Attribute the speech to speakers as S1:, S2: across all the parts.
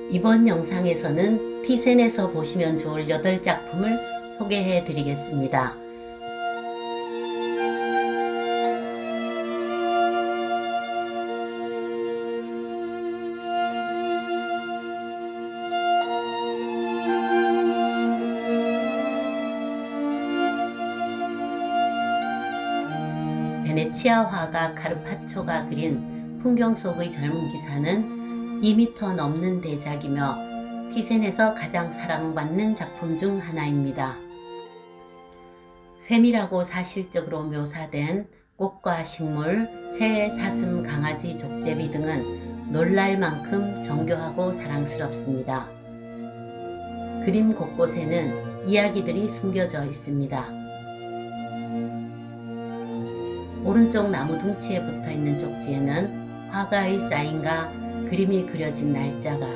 S1: 이번 영상에서는 티센에서 보시면 좋을 8작품을 소개해 드리겠습니다. 베네치아 화가 카르파초가 그린 풍경 속의 젊은 기사는 2m 넘는 대작이며 티센에서 가장 사랑받는 작품 중 하나입니다. 세밀하고 사실적으로 묘사된 꽃과 식물, 새, 사슴, 강아지, 족제비 등은 놀랄 만큼 정교하고 사랑스럽습니다. 그림 곳곳에는 이야기들이 숨겨져 있습니다. 오른쪽 나무 둥치에 붙어있는 쪽지에는 화가의 사인과 그림이 그려진 날짜가,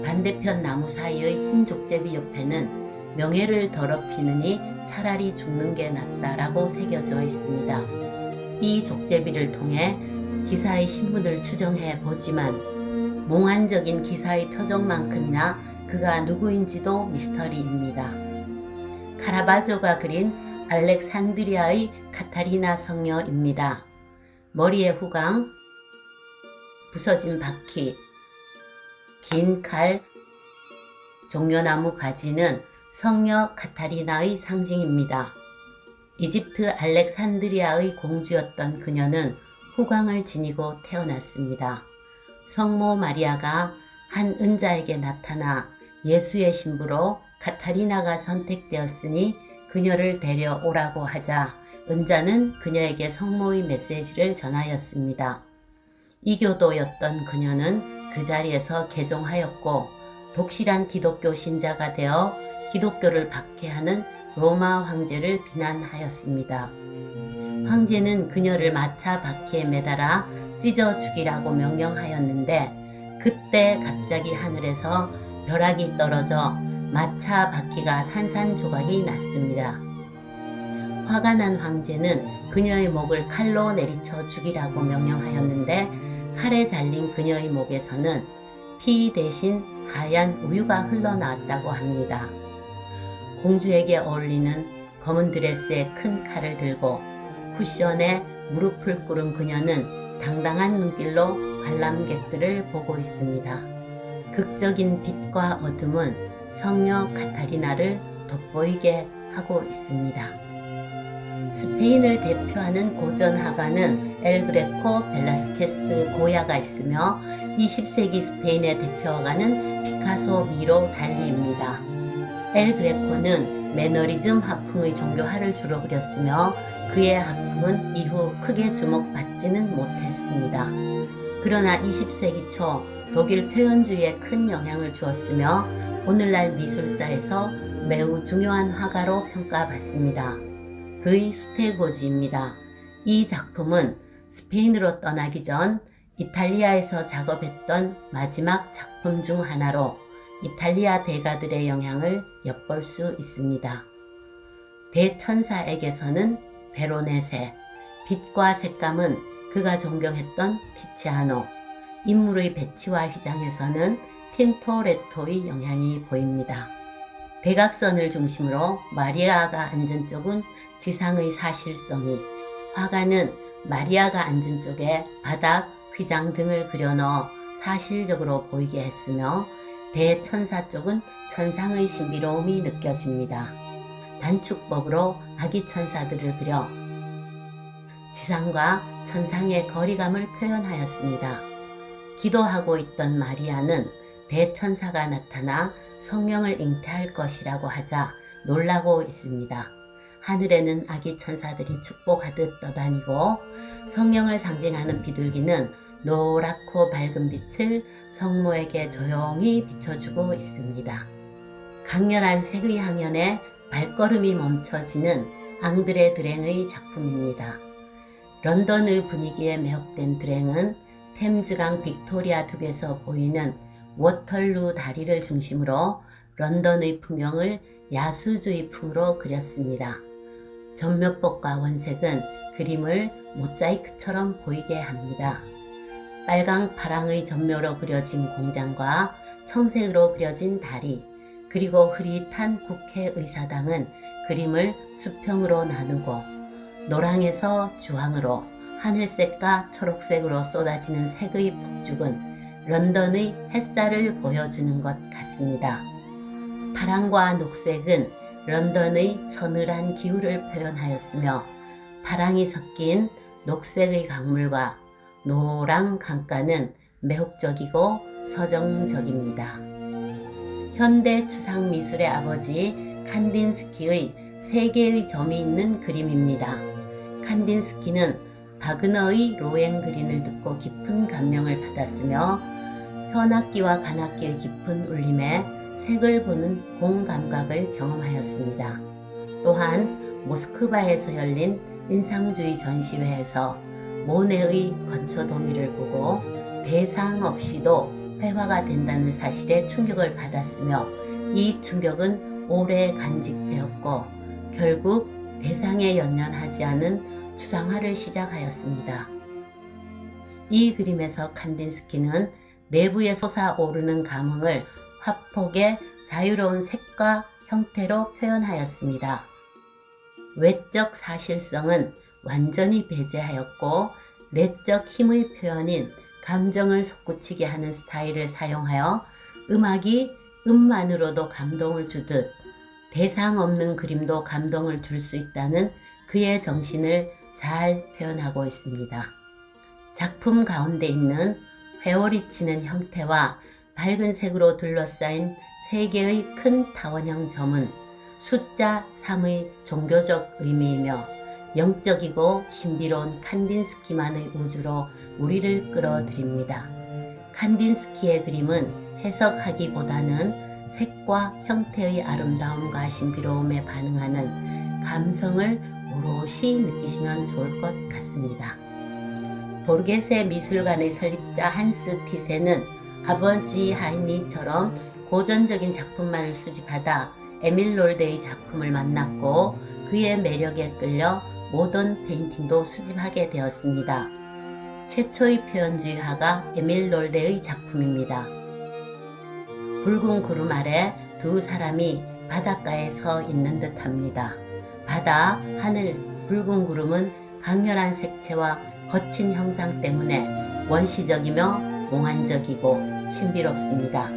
S1: 반대편 나무 사이의 흰 족제비 옆에는 명예를 더럽히느니 차라리 죽는 게 낫다라고 새겨져 있습니다. 이 족제비를 통해 기사의 신분을 추정해 보지만 몽환적인 기사의 표정만큼이나 그가 누구인지도 미스터리입니다. 카라바조가 그린 알렉산드리아의 카타리나 성녀입니다. 머리에 후광, 부서진 바퀴, 긴 칼, 종려나무 가지는 성녀 카타리나의 상징입니다. 이집트 알렉산드리아의 공주였던 그녀는 후광을 지니고 태어났습니다. 성모 마리아가 한 은자에게 나타나 예수의 신부로 카타리나가 선택되었으니 그녀를 데려오라고 하자 은자는 그녀에게 성모의 메시지를 전하였습니다. 이교도였던 그녀는 그 자리에서 개종하였고 독실한 기독교 신자가 되어 기독교를 박해하는 로마 황제를 비난하였습니다. 황제는 그녀를 마차 바퀴에 매달아 찢어 죽이라고 명령하였는데 그때 갑자기 하늘에서 벼락이 떨어져 마차 바퀴가 산산조각이 났습니다. 화가 난 황제는 그녀의 목을 칼로 내리쳐 죽이라고 명령하였는데 칼에 잘린 그녀의 목에서는 피 대신 하얀 우유가 흘러나왔다고 합니다. 공주에게 어울리는 검은 드레스에 큰 칼을 들고 쿠션에 무릎을 꿇은 그녀는 당당한 눈길로 관람객들을 보고 있습니다. 극적인 빛과 어둠은 성녀 카타리나를 돋보이게 하고 있습니다. 스페인을 대표하는 고전 화가는 엘 그레코 벨라스케스 고야가 있으며 20세기 스페인의 대표 화가는 피카소, 미로, 달리입니다. 엘 그레코는 매너리즘 화풍의 종교화를 주로 그렸으며 그의 화풍은 이후 크게 주목받지는 못했습니다. 그러나 20세기 초 독일 표현주의에 큰 영향을 주었으며 오늘날 미술사에서 매우 중요한 화가로 평가받습니다. 그의 수테고지입니다. 이 작품은 스페인으로 떠나기 전 이탈리아에서 작업했던 마지막 작품 중 하나로 이탈리아 대가들의 영향을 엿볼 수 있습니다. 대천사에게서는 베로네세, 빛과 색감은 그가 존경했던 티치아노, 인물의 배치와 휘장에서는 틴토레토의 영향이 보입니다. 대각선을 중심으로 마리아가 앉은 쪽은 지상의 사실성이, 화가는 마리아가 앉은 쪽에 바닥, 휘장 등을 그려넣어 사실적으로 보이게 했으며 대천사 쪽은 천상의 신비로움이 느껴집니다. 단축법으로 아기 천사들을 그려 지상과 천상의 거리감을 표현하였습니다. 기도하고 있던 마리아는 대천사가 나타나 성령을 잉태할 것이라고 하자 놀라고 있습니다. 하늘에는 아기 천사들이 축복하듯 떠다니고 성령을 상징하는 비둘기는 노랗고 밝은 빛을 성모에게 조용히 비춰주고 있습니다. 강렬한 색의 향연에 발걸음이 멈춰지는 앙드레 드랭의 작품입니다. 런던의 분위기에 매혹된 드랭은 템즈강 빅토리아 둑에서 보이는 워털루 다리를 중심으로 런던의 풍경을 야수주의 풍으로 그렸습니다. 전면법과 원색은 그림을 모자이크처럼 보이게 합니다. 빨강 파랑의 전묘로 그려진 공장과 청색으로 그려진 다리, 그리고 흐릿한 국회의사당은 그림을 수평으로 나누고 노랑에서 주황으로 하늘색과 초록색으로 쏟아지는 색의 폭죽은 런던의 햇살을 보여주는 것 같습니다. 파랑과 녹색은 런던의 서늘한 기후를 표현하였으며 파랑이 섞인 녹색의 강물과 노랑 강가는 매혹적이고 서정적입니다. 현대 추상 미술의 아버지 칸딘스키의 세 개의 점이 있는 그림입니다. 칸딘스키는 바그너의 로엥그린을 듣고 깊은 감명을 받았으며 현악기와 관악기의 깊은 울림에 색을 보는 공감각을 경험하였습니다. 또한 모스크바에서 열린 인상주의 전시회에서 모네의 건초도미를 보고 대상 없이도 회화가 된다는 사실에 충격을 받았으며 이 충격은 오래 간직되었고 결국 대상에 연연하지 않은 추상화를 시작하였습니다. 이 그림에서 칸딘스키는 내부에 솟아오르는 감흥을 화폭의 자유로운 색과 형태로 표현하였습니다. 외적 사실성은 완전히 배제하였고 내적 힘의 표현인 감정을 솟구치게 하는 스타일을 사용하여 음악이 음만으로도 감동을 주듯 대상 없는 그림도 감동을 줄 수 있다는 그의 정신을 잘 표현하고 있습니다. 작품 가운데 있는 회오리치는 형태와 밝은 색으로 둘러싸인 세 개의 큰 타원형 점은 숫자 3의 종교적 의미이며 영적이고 신비로운 칸딘스키만의 우주로 우리를 끌어들입니다. 칸딘스키의 그림은 해석하기보다는 색과 형태의 아름다움과 신비로움에 반응하는 감성을 오롯이 느끼시면 좋을 것 같습니다. 보르게세 미술관의 설립자 한스 티세는 아버지 하이니처럼 고전적인 작품만을 수집하다 에밀 롤데의 작품을 만났고 그의 매력에 끌려 모던 페인팅도 수집하게 되었습니다. 최초의 표현주의화가 에밀 롤데의 작품입니다. 붉은 구름 아래 두 사람이 바닷가에 서 있는 듯 합니다. 바다, 하늘, 붉은 구름은 강렬한 색채와 거친 형상 때문에 원시적이며 몽환적이고 신비롭습니다.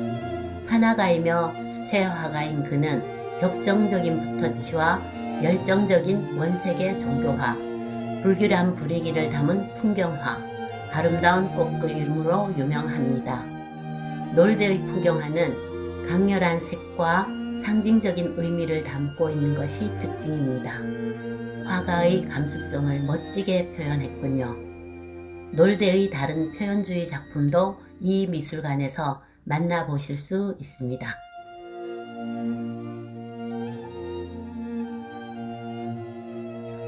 S1: 판화가이며 수채 화가인 그는 격정적인 붓터치와 열정적인 원색의 종교화, 불길한 분위기를 담은 풍경화, 아름다운 꽃그림으로 유명합니다. 놀데의 풍경화는 강렬한 색과 상징적인 의미를 담고 있는 것이 특징입니다. 화가의 감수성을 멋지게 표현했군요. 놀데의 다른 표현주의 작품도 이 미술관에서 만나보실 수 있습니다.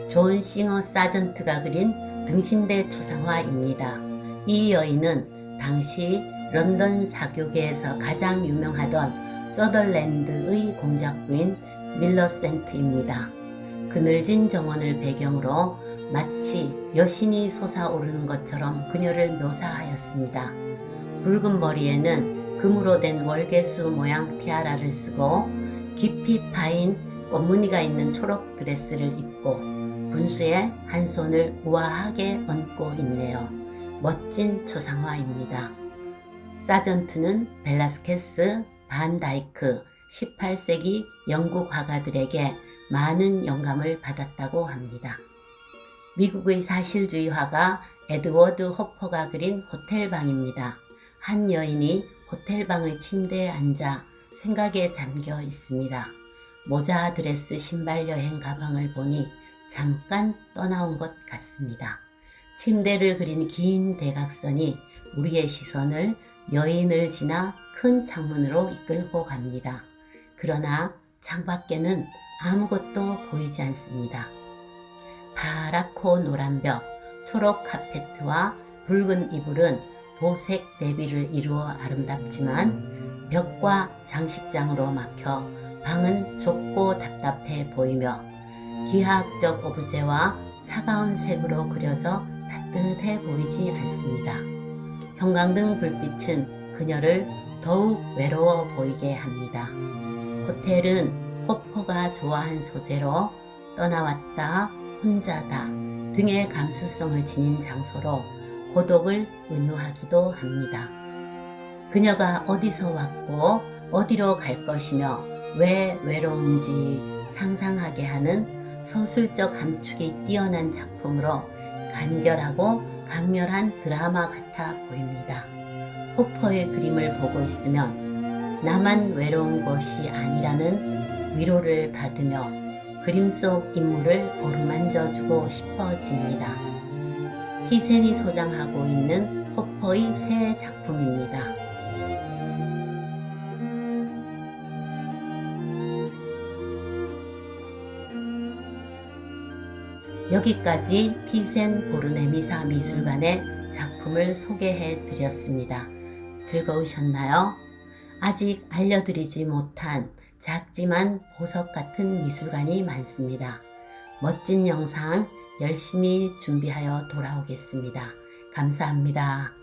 S1: 존 싱어 사전트가 그린 등신대 초상화입니다. 이 여인은 당시 런던 사교계에서 가장 유명하던 서덜랜드의 공작부인 밀러센트입니다. 그늘진 정원을 배경으로 마치 여신이 솟아오르는 것처럼 그녀를 묘사하였습니다. 붉은 머리에는 금으로 된 월계수 모양 티아라를 쓰고 깊이 파인 꽃무늬가 있는 초록 드레스를 입고 분수에 한 손을 우아하게 얹고 있네요. 멋진 초상화입니다. 사전트는 벨라스케스, 반 다이크, 18세기 영국 화가들에게 많은 영감을 받았다고 합니다. 미국의 사실주의 화가 에드워드 호퍼가 그린 호텔방입니다. 한 여인이 호텔방의 침대에 앉아 생각에 잠겨 있습니다. 모자, 드레스, 신발, 여행 가방을 보니 잠깐 떠나온 것 같습니다. 침대를 그린 긴 대각선이 우리의 시선을 여인을 지나 큰 창문으로 이끌고 갑니다. 그러나 창밖에는 아무것도 보이지 않습니다. 파랗고 노란 벽, 초록 카페트와 붉은 이불은 도색 대비를 이루어 아름답지만 벽과 장식장으로 막혀 방은 좁고 답답해 보이며 기하학적 오브제와 차가운 색으로 그려져 따뜻해 보이지 않습니다. 형광등 불빛은 그녀를 더욱 외로워 보이게 합니다. 호텔은 호퍼가 좋아한 소재로 떠나왔다, 혼자다 등의 감수성을 지닌 장소로 고독을 은유하기도 합니다. 그녀가 어디서 왔고 어디로 갈 것이며 왜 외로운지 상상하게 하는 서술적 함축이 뛰어난 작품으로 간결하고 강렬한 드라마 같아 보입니다. 호퍼의 그림을 보고 있으면 나만 외로운 것이 아니라는 위로를 받으며 그림 속 인물을 어루만져주고 싶어집니다. 티센이 소장하고 있는 호퍼의 새 작품입니다. 여기까지 티센 보르네미사 미술관의 작품을 소개해 드렸습니다. 즐거우셨나요? 아직 알려드리지 못한 작지만 보석 같은 미술관이 많습니다. 멋진 영상 열심히 준비하여 돌아오겠습니다. 감사합니다.